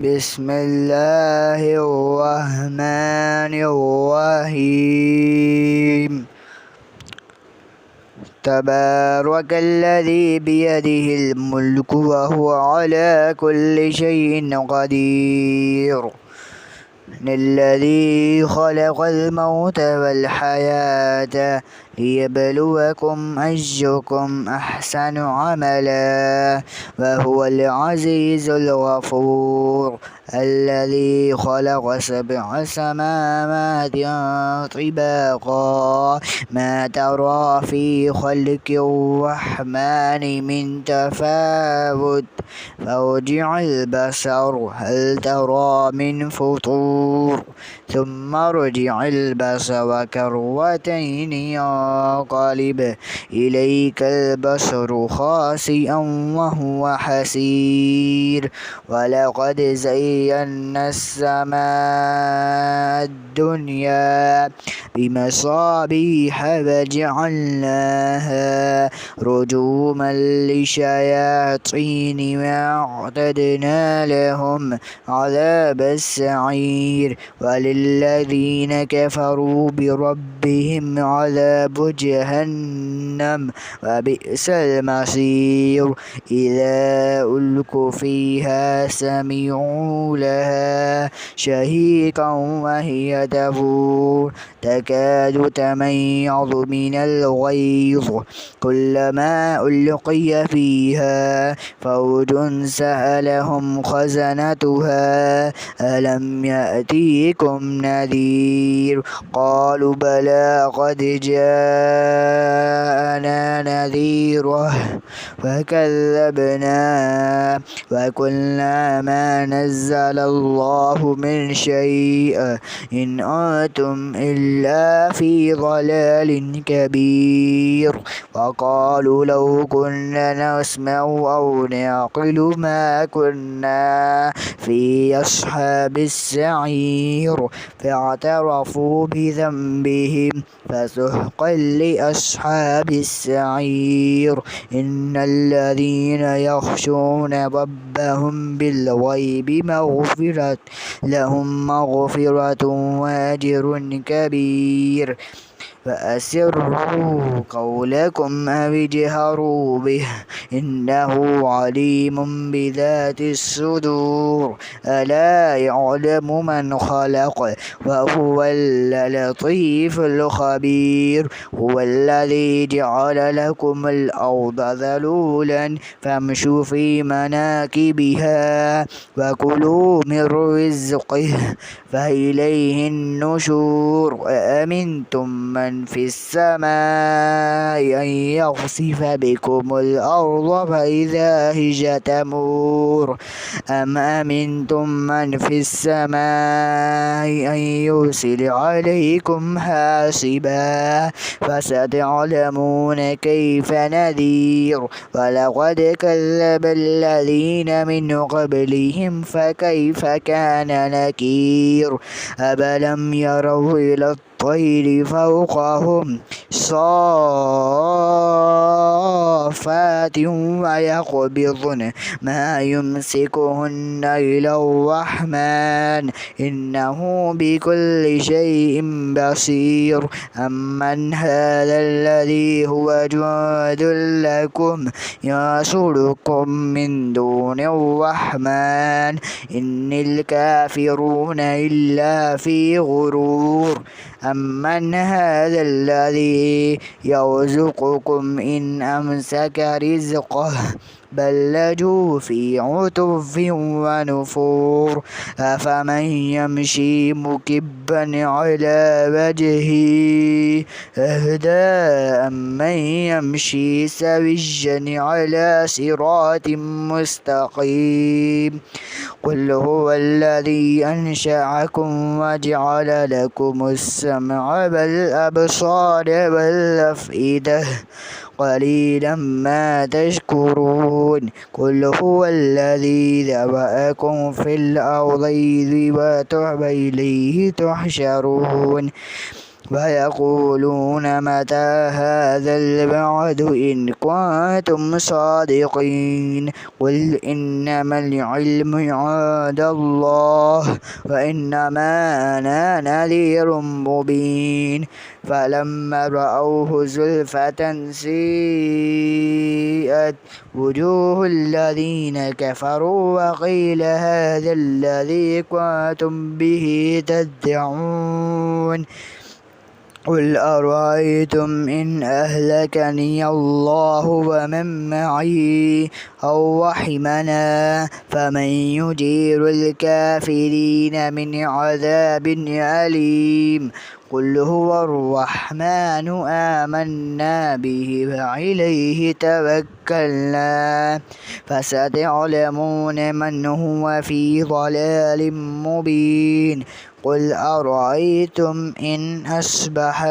بسم الله الرحمن الرحيم. تبارك الذي بيده الملك وهو على كل شيء قدير. الذي خلق الموت والحياة ليبلوكم أيكم أحسن عملا وهو العزيز الغفور. الذي خلق 7 سماوات طباقا ما ترى في خلق الرحمن من تفاوت فارجع البصر هل ترى من فطور ثم ارجع البصر كرتين ينقلب إليك البصر خاسئا وهو حسير. ولقد زينا السماء الدنيا بمصابيح وجعلناها رجوما للشياطين وأعتدنا لهم عذاب السعير. وللذين كفروا بربهم عذاب جهنم وبئس المصير. إذا ألقوا فيها سمعوا لها شهيقا وهي تفور تكاد تميض من الغيظ كلما ألقي فيها فوج سألهم خزنتها ألم يأتيكم نذير قالوا بلى قد جاءنا نذير فكذبنا وقلنا ما نزل الله من شيء إن أنتم إلا في ضلال كبير. وقالوا لو كنا نسمع أو نعقل ما كنا في أصحاب السعير فاعترفوا بذنبهم فسحقا لأصحاب السعير. إن الذين يخشون ربهم بالغيب لهم مغفرة وأجر كبير. فأسروا قولكم أو اجهروا به إنه عليم بذات الصدور. ألا يعلم من خلق وهو اللطيف الخبير. هو الذي جعل لكم الأرض ذلولا فامشوا في مناكبها وكلوا من رزقه فإليه النشور. أأمنتم من في السماء أن يخسف بكم الأرض فإذا هي تمور أم أمنتم من في السماء أن يرسل عليكم حاصبا فستعلمون كيف نذير. ولقد كذب الذين من قبلهم فكيف كان نكير. أفلم يروا إلى الطير فوقهم صافات ويقبضن ما يمسكهن إلا الرحمن إنه بكل شيء بصير. أمن هذا الذي هو جند لكم ينصركم من دون الرحمن إن الكافرون إلا في غرور. أمن هذا الذي يرزقكم إن أمسك رزقه بل لجوا في عتو ونفور. أفمن يمشي مكبا على وجهه أهدى أمن يمشي سويا على صراط مستقيم. قل هو الذي أنشأكم وجعل لكم السمع والأبصار والأفئدة قليلا ما تشكرون. قل هو الذي ذرأكم في الأرض وإليه تحشرون. ويقولون متى هذا الوعد إن كنتم صادقين قل إنما العلم عند الله وإنما أنا نذير مبين فلما رأوه زلفة سيئت وجوه الذين كفروا وقيل هذا الذي كنتم به تدعون قل أرأيتم إن أهلكني الله ومن معي أو رحمنا فمن يجير الكافرين من عذاب أليم قل هو الرحمن آمنا به وإليه توكلنا فستعلمون من هو في ضلال مبين قل أرأيتم إن أصبح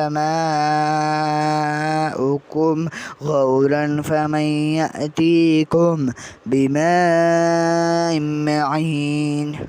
ماؤكم غورا فمن يأتيكم بماء معين